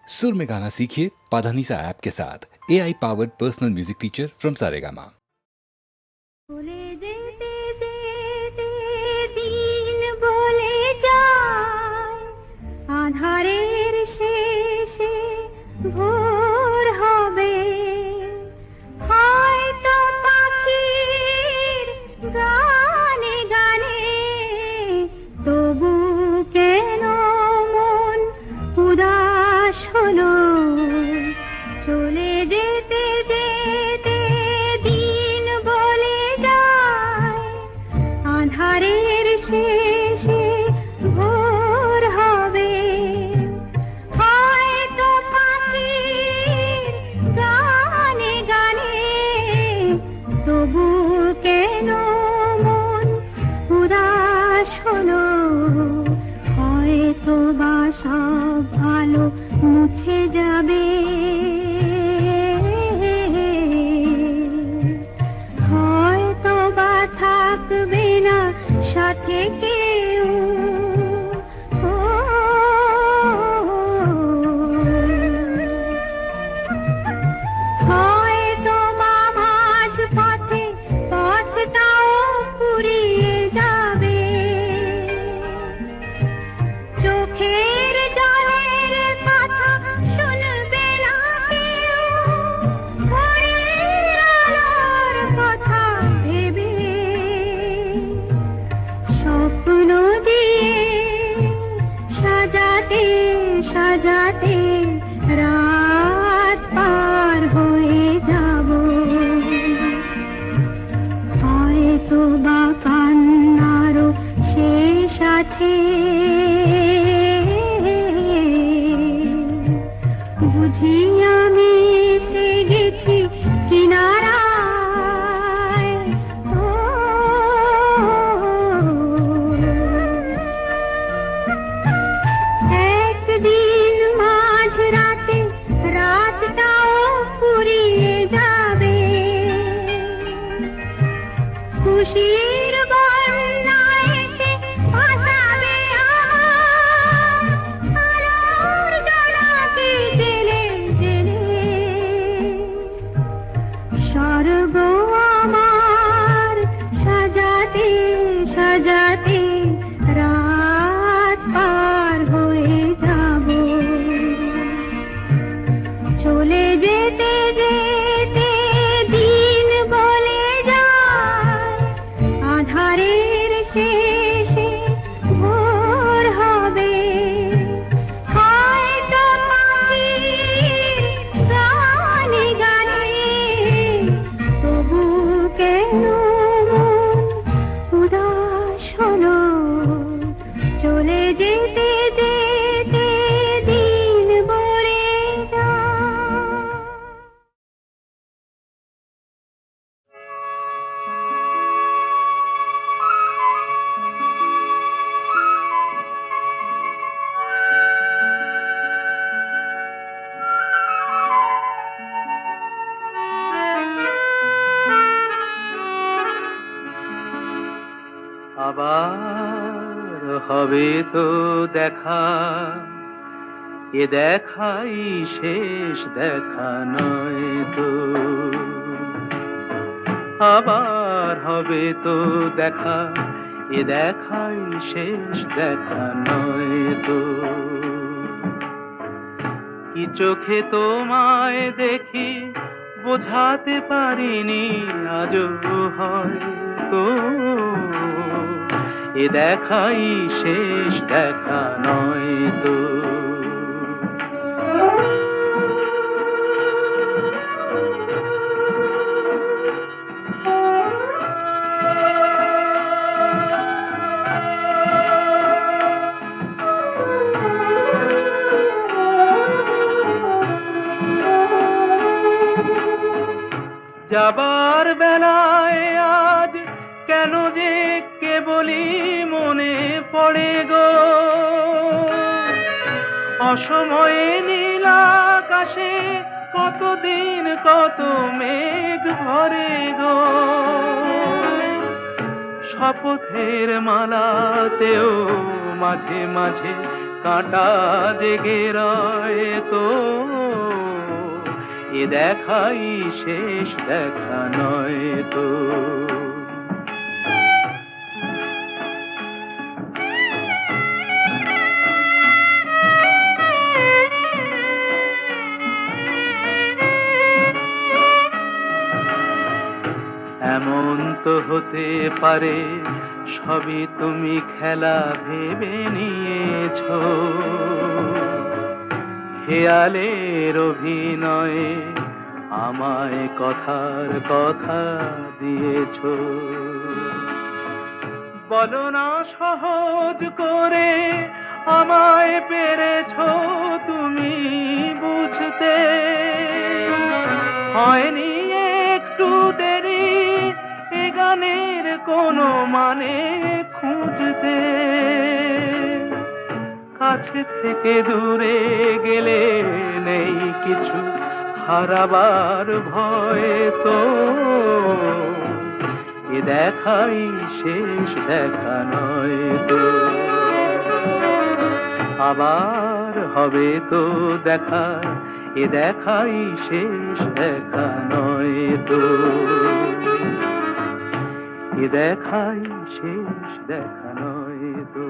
सुर में गाना सीखिए पाधानीसा ऐप के साथ। AI powered personal music teacher from Saregama. আধারের শেষে ভোর হবে, হয়তো পাখির গানে গানে, তবু কেন মন উদাস হলো। চলে যেতে যেতে দিন বলে যায়, আধারের শেষে ভোর হবে, হয়তো পাখির গানে গানে, তবু কেন মন উদাস হলো। হয়তো বা সব আলো মুছে যাবে, হয়তো বা থাকবে না সাথে কেউ। হয়তো বা মাঝ পথে পথটাও ফুরিয়ে যাবে, চোখের জলের কথা শুনবে না কেউ, ভোরের আলোর কথা ভেবে স্বপ্ন দিয়ে সাজাতে সাজাতে রাত পার হয়ে যাব। হয়তো বা কান্নারও শেষ আছে, বুঝি আমি এসে গেছি কিনারায়। একদিন মাঝ রাতে রাতটাও ফুরিয়ে যাবে, খুশির বন্যা এসে ভাসাবে আমার, আলোর জোনাকি জেলে জেলে। স্বর্গ আমার সাজাতে সাজাতে রাত পার হয়ে যাব। চলে যেতে যেতে দিন বলে যায়, আধারের শেষে ভোর হবে, হয়তো পাখির গানে গানে, তবু কেন মন উদাস হলো। চলে যেতে যেতে দিন বলে যায়। আবার হবে তো দেখা, এ দেখাই শেষ দেখা নয় তো। আবার হবে তো দেখা, এ দেখাই শেষ দেখা নয় তো। কি চোখে তোমায় দেখি বোঝাতে পারিনি আজও হয়তো, এ দেখাই শেষ দেখা নয় তো। যাবার বেলায় আজ কেন যে কেবলই মনে পড়ে গো, অসময়ে নীল আকাশে কতদিন কত মেঘ ভরে গো। শপথের মালাতেও মাঝে মাঝে কাঁটা জেগে রয় তো, এ দেখাই শেষ দেখা নয় তো। এমন তো হতে পারে সবই তুমি খেলা ভেবে নিয়েছো, খেয়ালের অভিনয়ে আমায় কথার কথা দিয়েছো। বলো না সহজ করে আমায় পেরেছো তুমি বুঝতে, হয়নি একটু দেরি এ গানের কোনো মানে খুঁজতে। কাছে থেকে দূরে গেলে নেই কিছু হারাবার ভয় তো, এ দেখাই শেষ দেখা নয় তো। আবার হবে তো দেখা, এ দেখাই শেষ দেখা নয় তো, এ দেখাই শেষ দেখা নয় তো।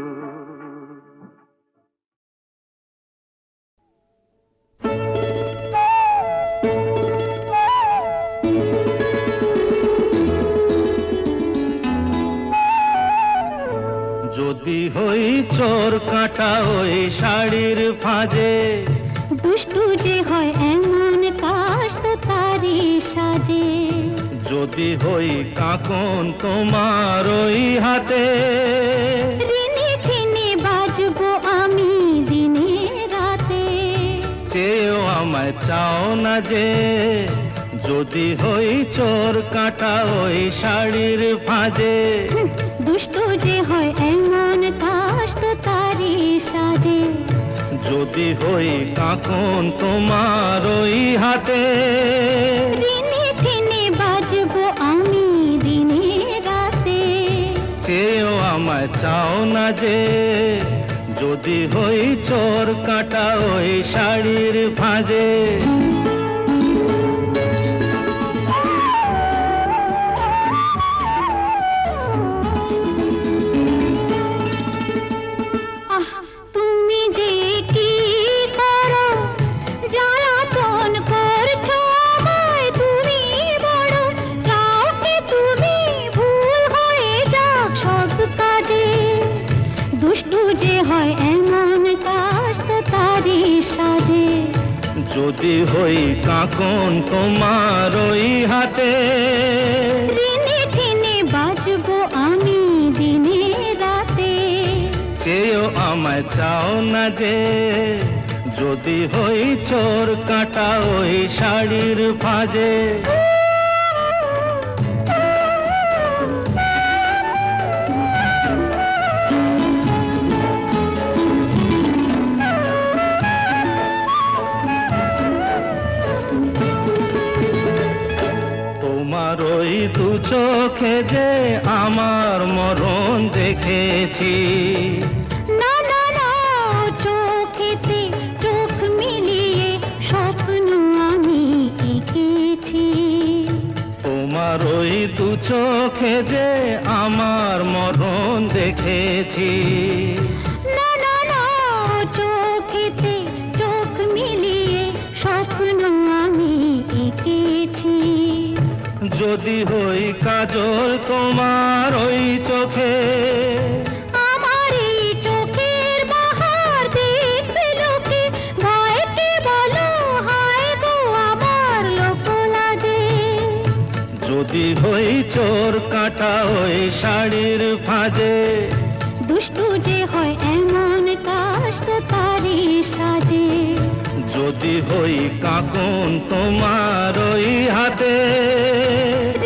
যদি হই চোর কাঁটা ওই শাড়ির ফাঁজে, দুষ্টু যে হয় এমন কাশ তো তারি সাজে। যদি হই কাঁকন তোমার ওই হাতে, ঋণে ঠেনে বাজবো আমি দিনে রাতে। চেয়েও আমায় চাও না যে, যদি হই চোর কাঁটা ওই শাড়ির ফাঁজে। দুষ্টু যে হয় এমন কাশ তো তারি সাজে। যদি হই কাঁকন তোমার ওই হাতে, ঋণে ঠেনে বাজবো আমি দিনে রাতে। চেয়েও আমায় চাও না যে, যদি হই চোর কাঁটা ওই শাড়ির ফাঁজে। আহ তুমি যে কি করো, জ্বালাতন করছো আমায় তুমি বড়। চাও কি তুমি ভুল হয়ে যাক সব কাজে। দুষ্টু যে হয় এমন কাশ তো তারি সাজে। যদি হই কাঁকন তোমার ওই হাতে, ঋণে ঠেনে বাজবো আমি দিনে রাতে। চেয়েও আমায় চাও না যে, যদি হই চোর কাঁটা ওই শাড়ির ফাঁজে। তোমার ওই দু চোখে যে আমার মরণ দেখেছি। না না না চোখেতে চোখ মিলিয়ে স্বপ্ন আমি এঁকেছি। তোমার ওই দু চোখে যে আমার মরণ দেখেছি। না না না চোখেতে চোখ মিলিয়ে স্বপ্ন আমি এঁকেছি। যদি হই কাজল তোমার ওই চোখে, আমার এই চোখের বাহার দেখবে লোকে। ভয়কে বলো হায় গো আমার লোক লাজে। যদি হই চোর কাঁটা ওই শাড়ির ফাঁজে। দুষ্টু যে হয় এমন কাশ তো তারি সাজে। যদি হই কাঁকন তোমার ওই হাতে,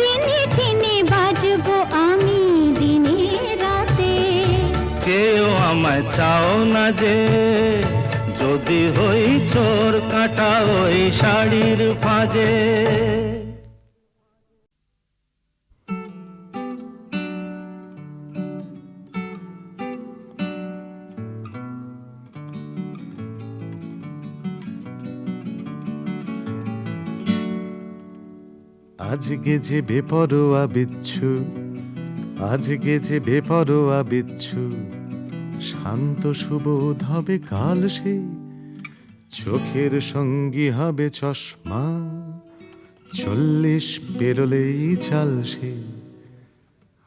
ঋণে ঠেনে বাজবো আমি দিনে রাতে। চেয়েও আমায় চাও না যে, যদি হই চোর কাঁটা ওই শাড়ির ফাঁজে। আজকে যে বেপরোয়া বিচ্ছু, আজকে যে বেপরোয়া বিচ্ছু, শান্ত সুবোধ হবে কাল সে, চোখের সঙ্গী হবে চশমা, 40 পেরোলেই চাল সে।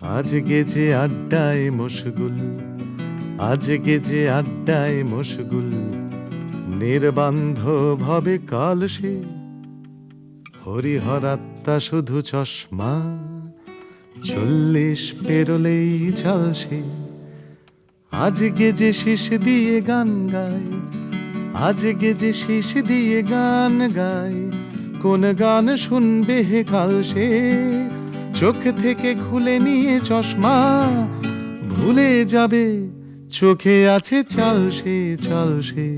আজকে যে আড্ডায় মশগুল, আজকে যে আড্ডায় মশগুল, নির্বান্ধব হবে কাল সে, হরিহরাত্মা শুধু চশমা, 40 পেরোলেই চাল সে। আজকে যে শীষ দিয়ে গান গায়, আজকে যে শীষ দিয়ে গান গায়, কোন গান শুনবে হে কাল সে, চোখ থেকে খুলে নিয়ে চশমা, ভুলে যাবে চোখে আছে চাল সে, চাল সে।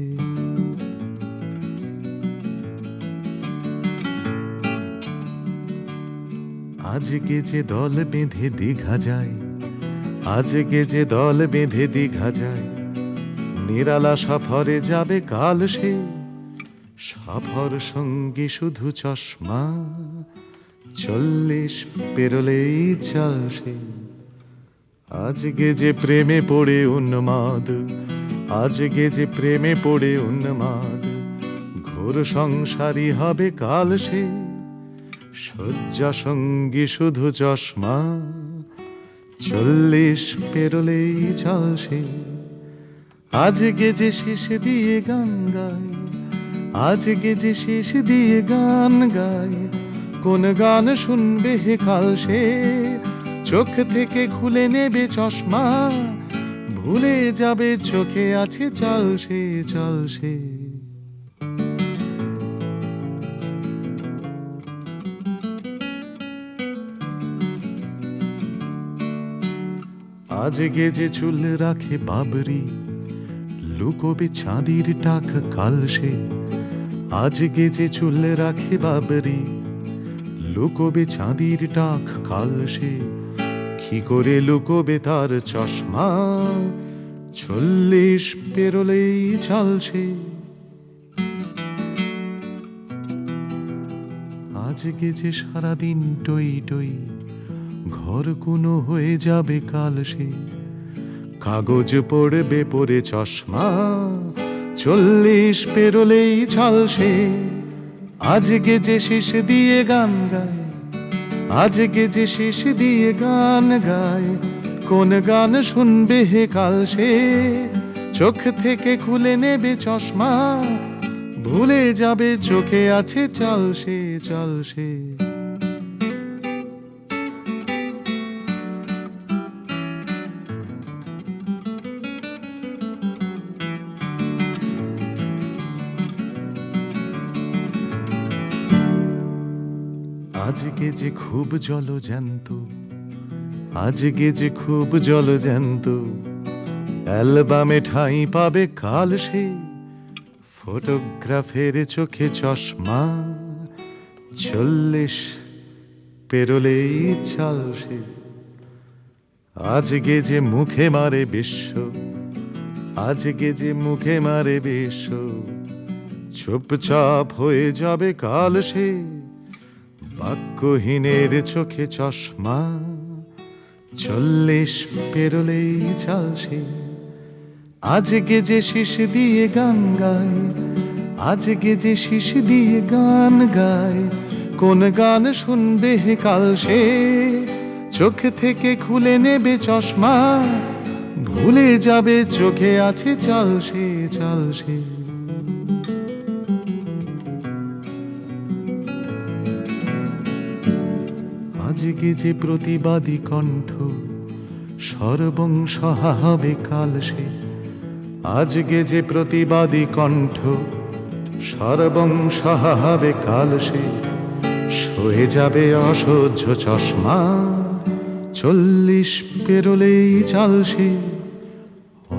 আজকে যে দল বেঁধে দীঘা যায়, আজকে যে দল বেঁধে দীঘা যায়, নিরালা সফরে যাবে কাল সে, সফর সঙ্গী শুধু চশমা, 40 পেরোলেই চাল সে। আজকে যে প্রেমে পড়ে উন্মাদ, আজকে যে প্রেমে পড়ে উন্মাদ, ঘোর সংসারী হবে কাল সে, শয্যা সঙ্গী শুধু চশমা, 40 পেরোলেই চাল সে। আজকে যে শীষ দিয়ে গান গায়, আজকে যে শীষ দিয়ে গান গায়, কোন গান শুনবে হে কাল সে, চোখ থেকে খুলে নেবে চশমা, ভুলে যাবে চোখে আছে চাল সে, চাল সে। আজকে যে চুল রাখে বাবরি, লুকোবে চাঁদির টাক কাল সে, আজকে যে চুল রাখে বাবরি, লুকোবে চাঁদির টাক কাল সে, কি করে লুকোবে তার চশমা, 40 পেরোলেই চাল সে। আজকে যে সারাদিন টই টই, ঘর কোনো হয়ে যাবে কাল সে, কাগজ পড়বে পড়ে চশমা, 40 পেরোলেই চাল সে। আজকে যে শীষ দিয়ে গান গায়, আজকে যে শীষ দিয়ে গান গায়, কোন গান শুনবে হে কাল সে, চোখ থেকে খুলে নেবে চশমা, ভুলে যাবে চোখে আছে চাল সে, চাল সে। আজকে যে খুব জলজ্যান্ত, আজকে যে খুব জলজ্যান্ত, অ্যালবামে ঠাঁই পাবে কাল সে, ফটোগ্রাফের চোখে চশমা, 40 পেরোলেই চাল সে। আজকে যে মুখে মারে বিশ্ব, আজকে যে মুখে মারে বিশ্ব, চুপচাপ হয়ে যাবে কাল সে, বাক্যহীনের চোখে চশমা, 40 পেরোলেই চাল সে। আজকে যে শীষ দিয়ে গান গায়, আজকে যে শীষ দিয়ে গান গায়, কোন গান শুনবে হে কাল সে, চোখ থেকে খুলে নেবে চশমা, ভুলে যাবে চোখে আছে চাল সে, চাল সে। আজকে যে প্রতিবাদী কণ্ঠ, সর্বংসহা হবে কাল সে, আজকে যে প্রতিবাদী কণ্ঠ, সর্বংসহা হবে কাল সে, সয়ে যাবে অসহ্য চশমা, 40 পেরোলেই চাল সে।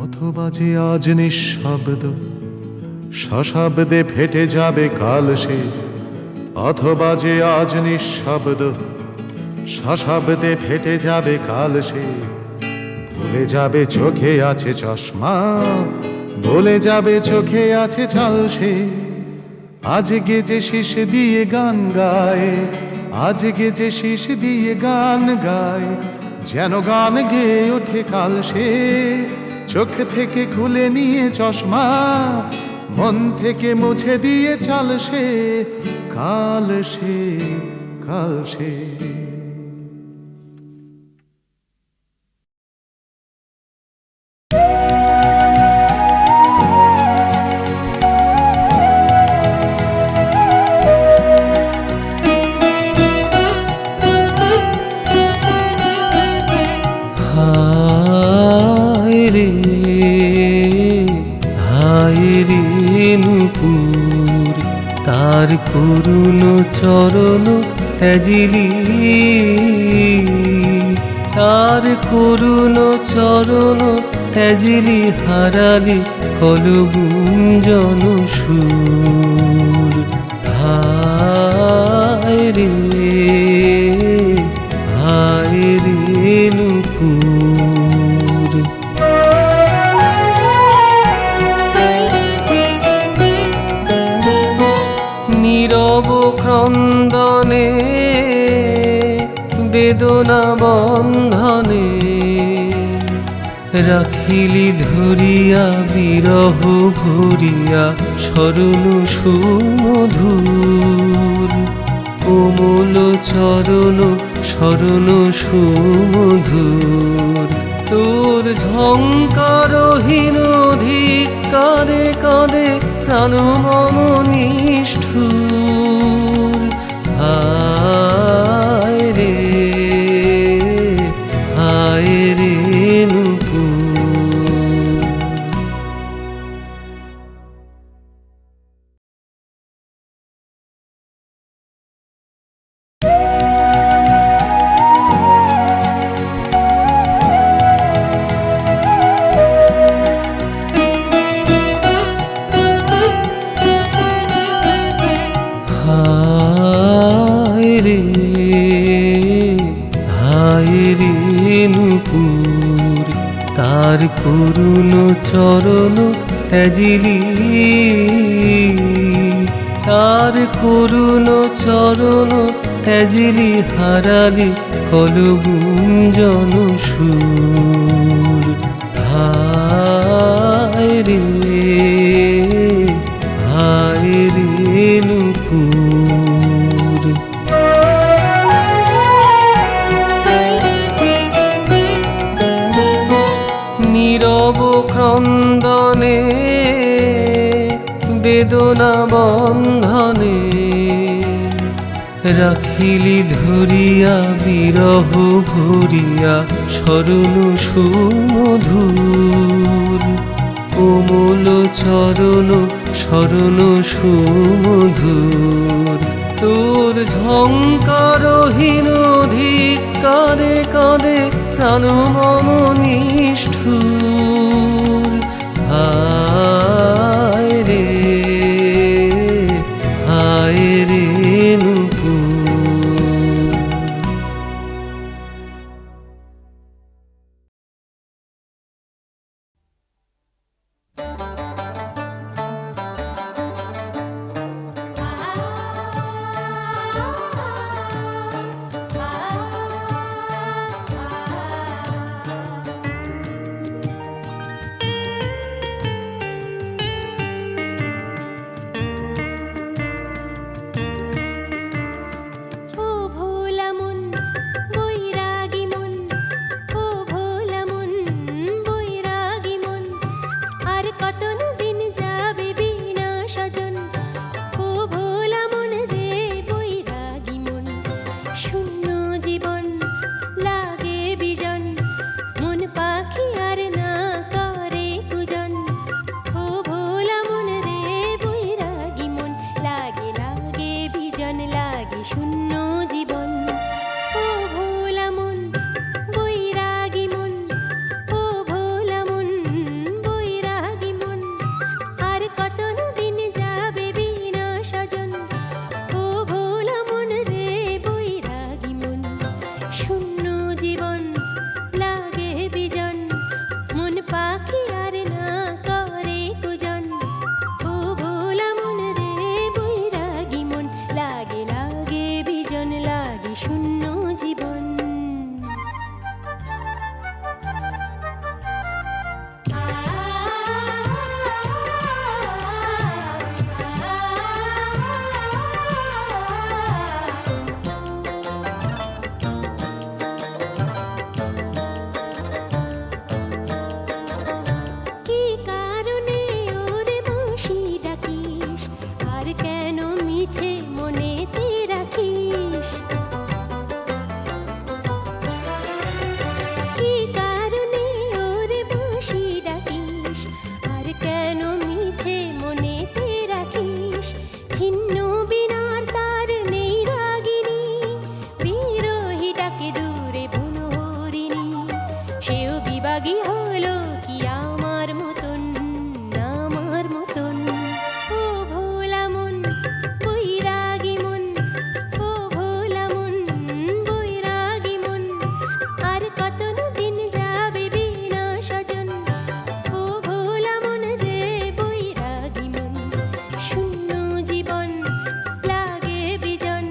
অথবা যে আজ নিঃশব্দ, সশব্দে ফেটে যাবে কাল সে, অথবা যে আজ নিঃশব্দ, সশব্দে ফেটে যাবে কাল সে, ভুলে যাবে চোখে আছে চশমা, ভুলে যাবে চোখে আছে চাল সে। আজকে যে শীষ দিয়ে গান গায়, আজ গেজে শীষ দিয়ে গান গায়, যেন গান গেয়ে ওঠে কাল সে। চোখ থেকে খুলে নিয়ে চশমা, মন থেকে মুছে দিয়ে চাল সে, কাল সে, কাল সে। হায় রে হায় রে নূপুর, তার করুণ চরণ ত্যাজিলি, তার করুণ চরণ ত্যাজিলি, হারালি কলগুঞ্জন সুর। হায় রে হায় রে নূপুর। নীরব ক্রন্দনে বেদনা বন্ধনে, রাখিলি ধরিয়া বিরহ ভরিয়া স্মরণ সুমধুর। কোমল চরণ স্মরণ সুমধুর, তোর ঝঙ্কারহীন ধিক্কারে কাঁদে প্রাণ মম নিষ্ঠুর। হায় রে হায় রে নূপুর। হায় রে হায় রে নূপুর, তার করুণ চরণ ত্যাজিলি, তার করুণ চরণ ত্যাজিলি, হারালি কলগুঞ্জন সুর। হায় রে হায় রে নূপুর। নীরব ক্রন্দনে বেদনা বন্ধনে, রাখিলি ধরিয়া বিরহ ভরিয়া স্মরণ সুমধুর। কোমল চরণ স্মরণ সুমধুর, তোর ঝঙ্কারহীন ধিক্কারে কাঁদে প্রাণ মম নিষ্ঠুর। হায় রে হায় রে নূপুর। কেন মিছে মনেতে রাখিস? কি কারণে ওরে বাঁশি ডাকিস? আর কেন মিছে মনেতে রাখিস? ছিন্ন বীণার তার নেই রাগিনী, বিরহী ডাকে দূরে বনহরিণী। সেও বিভাগী হলো কি আমার মতন, আমার মতন। ও ভোলা মন, বৈরাগী মন, ও ভোলা মন, বৈরাগী মন। আর কত না দিন যাবে বিনা স্বজন। ও ভোলা মন রে বৈরাগী মন। শূন্য জীবন লাগে বিজন,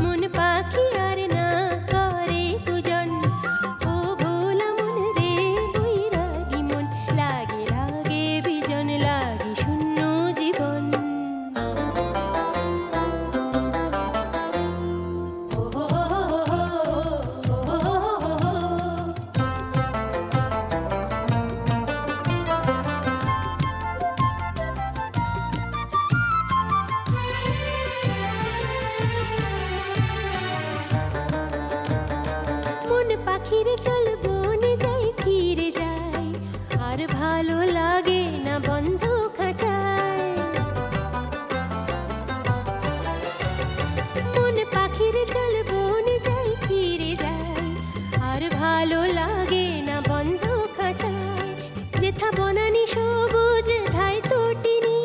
মন পাখি আর না করে কুজন। ও ভোলা মন রে বৈরাগী মন, লাগে লাগে বিজন, লাগে শূন্য জীবন। ও হো হো হো হো হো হো হো। মন পাখিরে চল বনে যাই, ফিরে যাই, আর ভালো লাগে না বন্ধ খাঁচায়। মন পাখিরে চল বনে যাই, ফিরে যাই, আর ভালো লাগে না বন্ধ খাঁচায়। যেথা বনানি সবুজ ধাই তটিনী,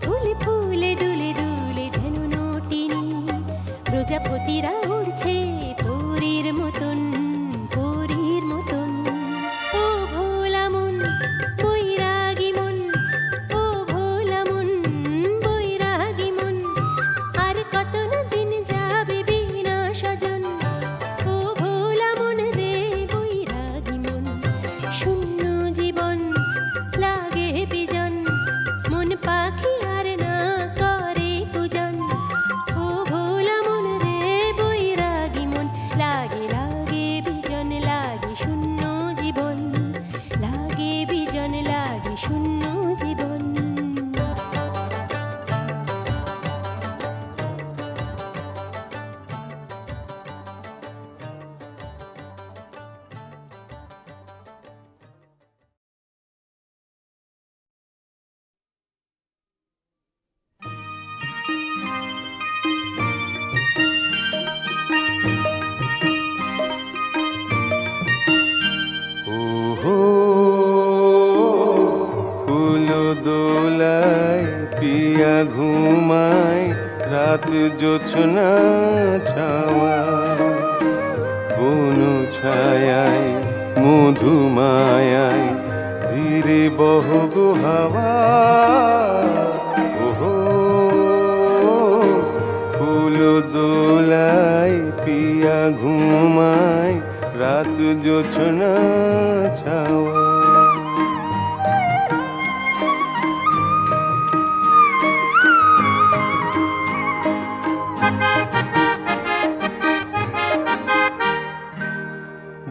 ফুলে ফুলে দুলে দুলে যেন নটিনী। প্রজাপতিরা উড়ছে পরীর মতন, পরীর মতন। ও ভোলা মন, বৈরাগী মন, ও ভোলা মন, বৈরাগী মন। আর কত না দিন যাবে বিনা স্বজন। ও ভোলা মন রে বৈরাগী মন। শূন্য জীবন লাগে বিজন, মন পাখি আর না করে কুজন। ও ভোলা মন রে বৈরাগী মন, লাগে লাগে বিজন, লাগে শূন্য জীবন, লাগে বিজন, লাগে শূন্য জীবন। ওহো ফুল দোলায় পিয়া ঘুমায়, রাত জোছনা ছাওয়া। বন ছায়ায় মধুমায়ায় ধীরে বহগো হাওয়া। ওহো ফুল দোলায় পিয়া ঘুমায়, রাত জোছনা ছাওয়া।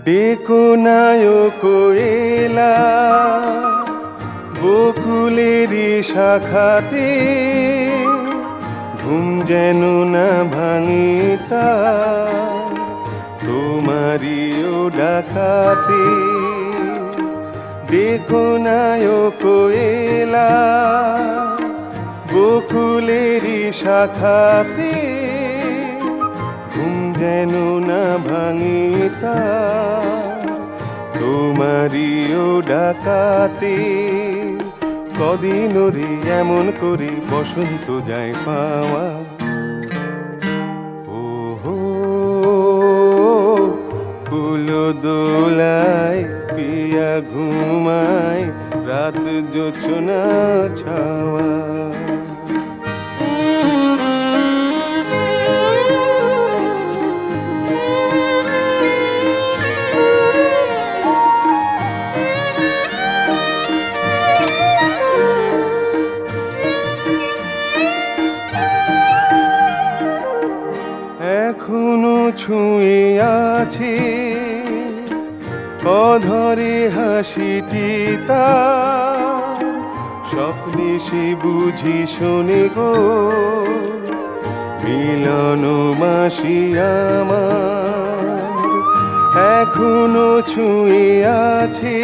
ডেকো নায়ক এলা বকুলেরই শাখাতে, ঘুম যেন না ভাঙে তার তোমারিও ডাকাতে। ডেকো নায়ক এলা বকুলেরই শাখাতে, ঘুম যেন না ভাঙে তার তোমারিও ডাকাতে। কদিন রে এমন করে বসন্ত যায় পাওয়া। ওহো ফুল দোলায় পিয়া ঘুমায়, রাত জোছনা ছাওয়া। এখনো ছুঁয়ে আছে অধরে হাসিটি তার, স্বপ্নে সে বুঝি শোনে গো মিলন মাসি আমার এখনো ছুঁয়ে আছে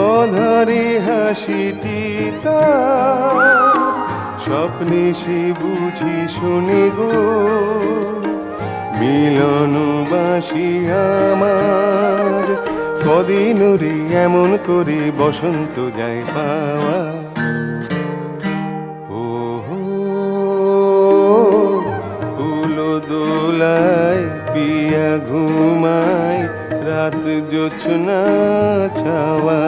অধারে হাসিটি তার স্বপ্নে সে বুঝি শোনে গো মিলন বাসি আমার কদিন রে এমন করে বসন্ত যায় পাওয়া ও ফুল দোলায় পিয়া ঘুমায় রাত জোছনা ছাওয়া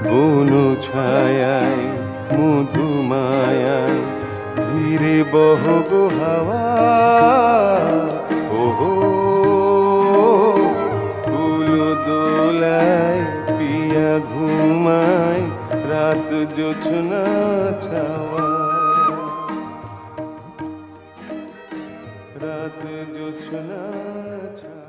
বন ছায়ায় মধুমায়ায় ধীরে বহগো হাওয়া ওহো ফুল দোলায় পিয়া ঘুমায় রাত জোছনা ছাওয়া রাত জোছনা ছাওয়া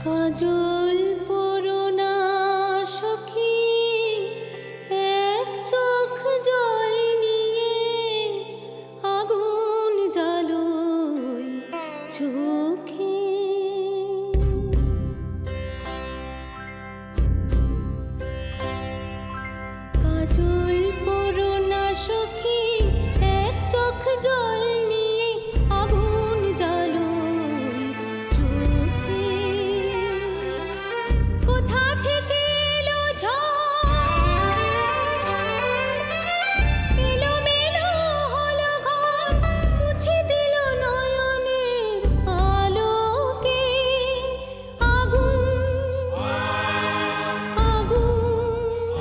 কাজল পরোনা সখী এক চোখ জল নিয়ে আগুন জ্বালোয় চোখে কাজল পরোনা সখী এক চোখ জল নিয়ে আগুন জ্বালোয় চোখে কোথা থেকে এলো ঝড় এলোমেলো হলো ঘর মুছে দিল নয়নের আলোকে আগুন আগুন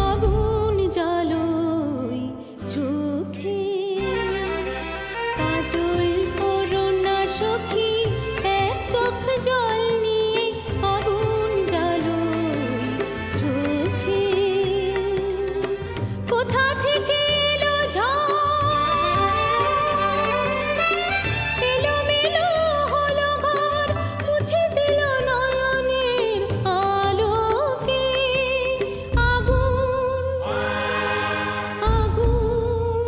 আগুন জ্বালোয় চোখে কাজল পরোনা সখী এক চোখ জল নিয়ে আগুন জ্বালোয় চোখে কোথা থেকে এলো ঝড় এলোমেলো হলো ঘর মুছে দিল নয়নের আলোকে আগুন আগুন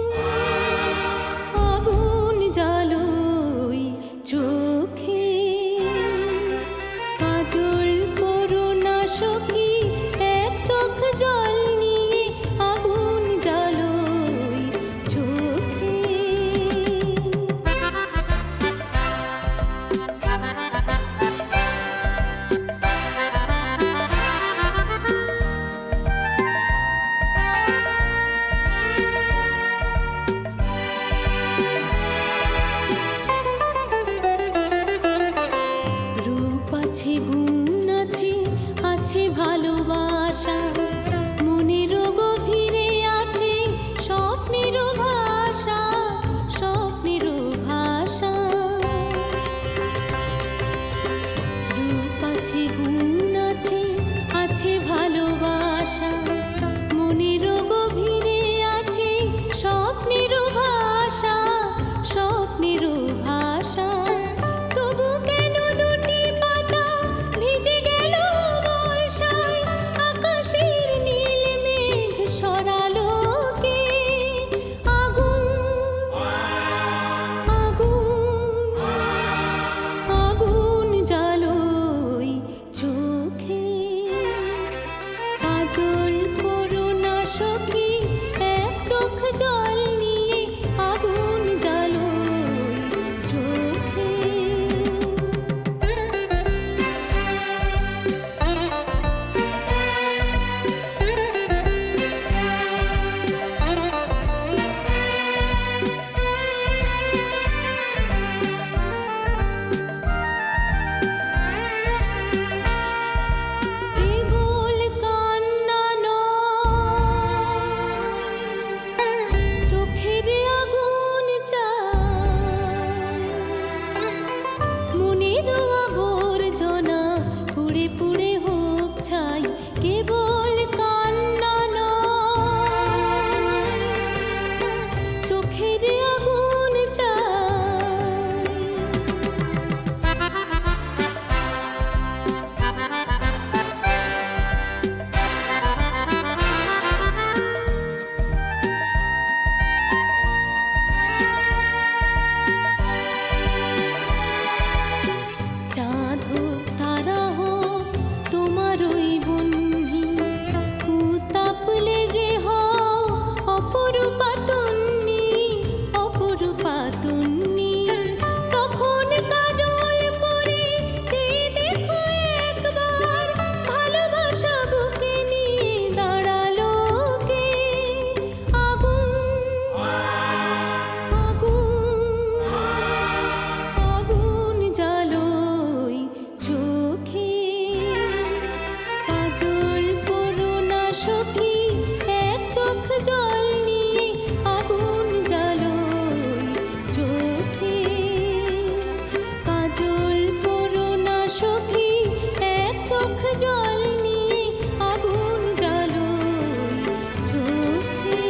আগুন জ্বালোয় চোখে কাজল পরোনা সখী এক চোখ জল নিয়ে আগুন জ্বালোয় চোখে রূপ আছে গুণ আছে আছে ভালোবাসা মনেরও গভীরে আছে স্বপ্নেরও ভাষা স্বপ্নেরও ভাষা রূপ আছে গুণ আছে আছে ভালোবাসা মনেরও গভীরে আছে স্বপ্নেরও ভাষা স্বপ্নেরও ভাষা তবু কেন দুটি পাতা ভিজে গেল বর্ষায় আকাশের নীল মেঘ সরালো কে আগুন আগুন আগুন জ্বালোয় চোখে চোখের আগুন চাই। চাঁদ হোক তারা হোক তোমার ওই বন্ধি, উতাপ লেগে হও অপরূপা তন্নি, অপরূপা তন্নি। তখন কাজল পরে চেয়ে দেখো একবার, ভালোবাসা বুকে নিয়ে দাঁড়ালো কে। আগুন আগুন আগুন জ্বালোয় চোখে, কাজল পরো না সখী এক চোখ জল নিয়ে। আগুন জ্বালোয় চোখে, কাজল পরো না সখী এক চোখ জল নিয়ে। আগুন জ্বালোয় চোখে।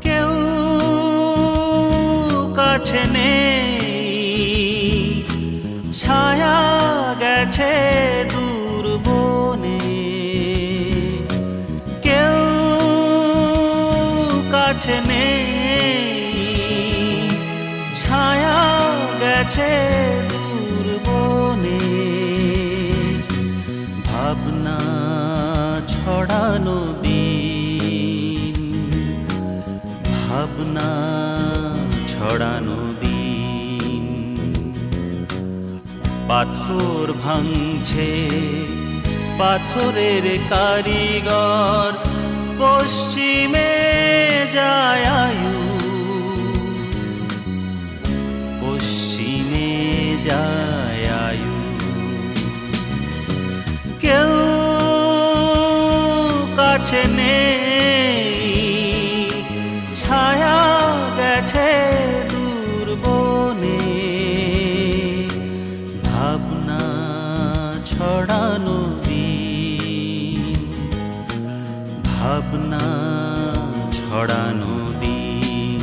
কেউ কাছে নেই, ছায়া গেছে দূর বনে। কেউ কাছে নেই, ছায়া গেছে দূর বনে। ভাবনা ছড়ানো দিন, ভাবনা ছড়ানো দিন। পাথর ভাঙছে পাথরের কারিগর, পশ্চিমে যায় আয়ু, পশ্চিমে যায় আয়ু। কেউ কাছে নেই, ছায়া গেছে দূর বনে। ভাবনা ছড়ানো দিন, ভাবনা ছড়ানো দিন।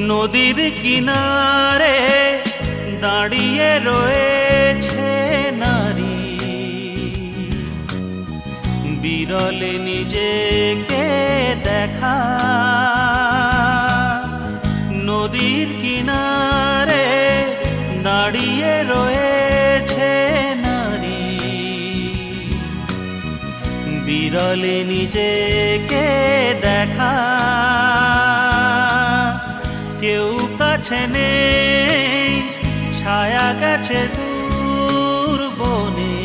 নদীর কিনারে দাঁড়িয়ে রয়েছে নারী, বিরলে নিজেকে দেখা। নদীর কিনারে দাঁড়িয়ে রয়েছে নারী, বিরলে নিজেকে দেখা। কেউ কাছে নেই, ছায়া গেছে দূর বনে।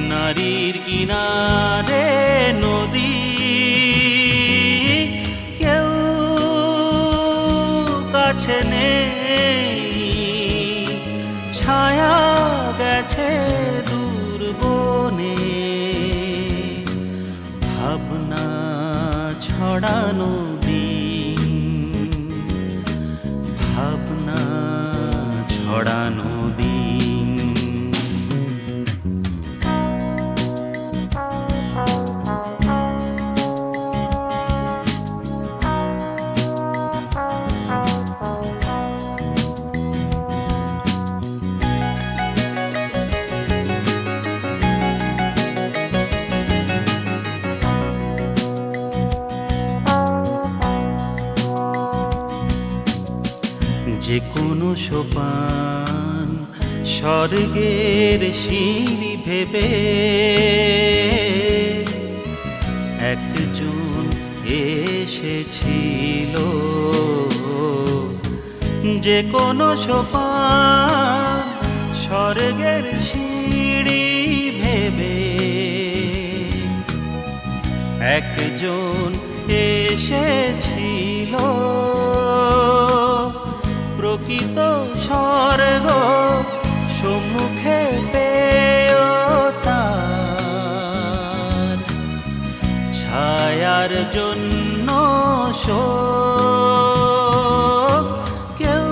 নারীর কিনারে নদী, কেউ কাছে নেই, ছায়া গেছে দূর বনে। ভাবনা ভাবনা ছড়ানো দিন, ভাবনা ছড়ানো দিন। যে কোনো সোপান স্বর্গের সিঁড়ি ভেবে একজন এসেছিল, যে কোনো সোপান স্বর্গের সিঁড়ি ভেবে একজন এসেছিল, প্রকৃত স্বর্গ সম্মুখে পেও তার ছায়ার জন্য শোক কেউ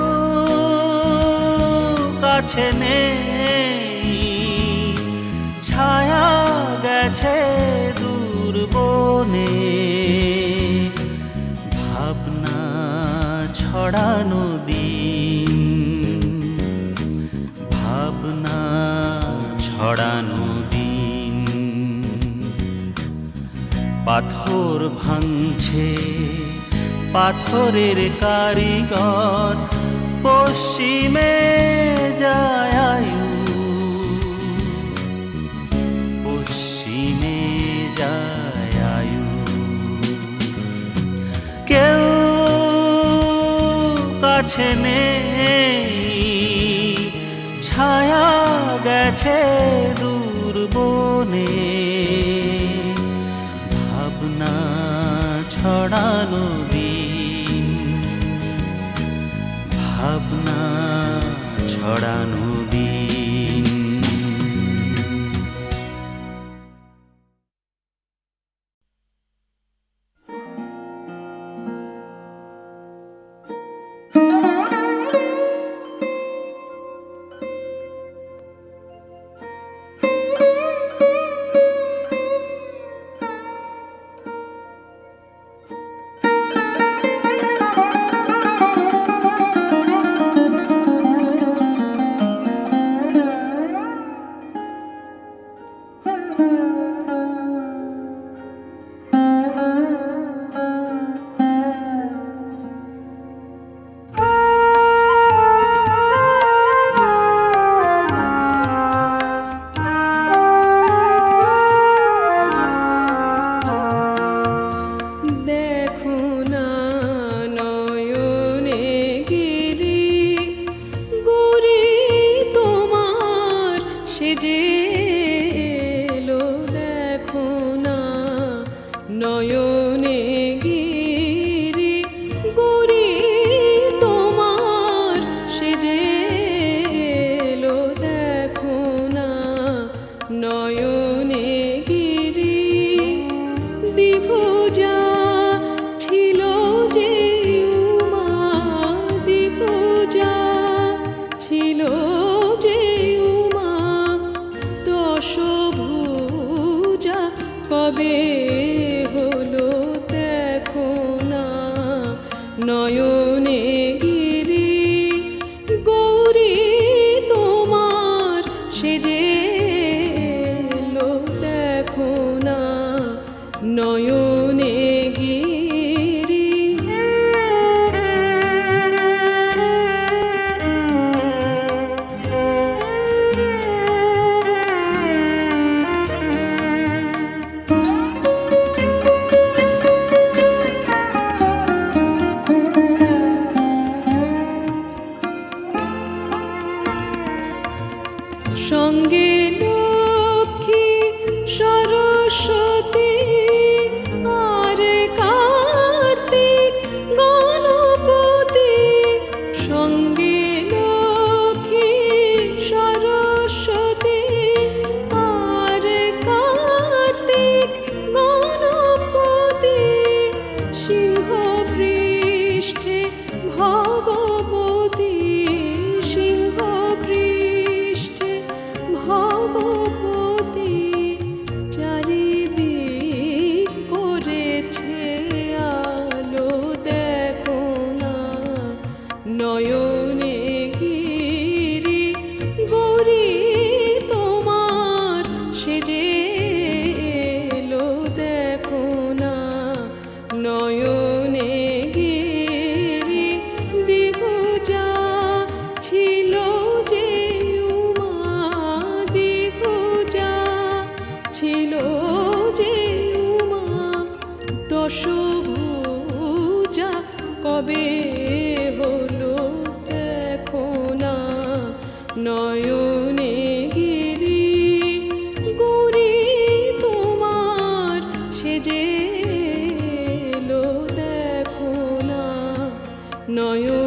কাছে নেই, ছায়া গেছে দূর বনে, ভাবনা ছড়ানো দিন, ভাবনা ছড়ানো দিন। পাথর ভাঙছে পাথরের কারিগর, পশ্চিমে যায় আয়ু, পশ্চিমে যায় আয়ু। কেউ কাছে নেই, ছায়া গেছে দূর বনে, ভাবনা ছড়ানো দিন, ভাবনা ছড়ানো দিন। নয়নে গিরি গৌরী তোমার সেজে এলো দেখো না নয়নে গিরি সঙ্গে লক্ষ্মী সরস্বতী দশভুজা কবে হলো দেখো না নয়নে গিরি গৌরী তোমার সেজে এলো দেখো না নয়নে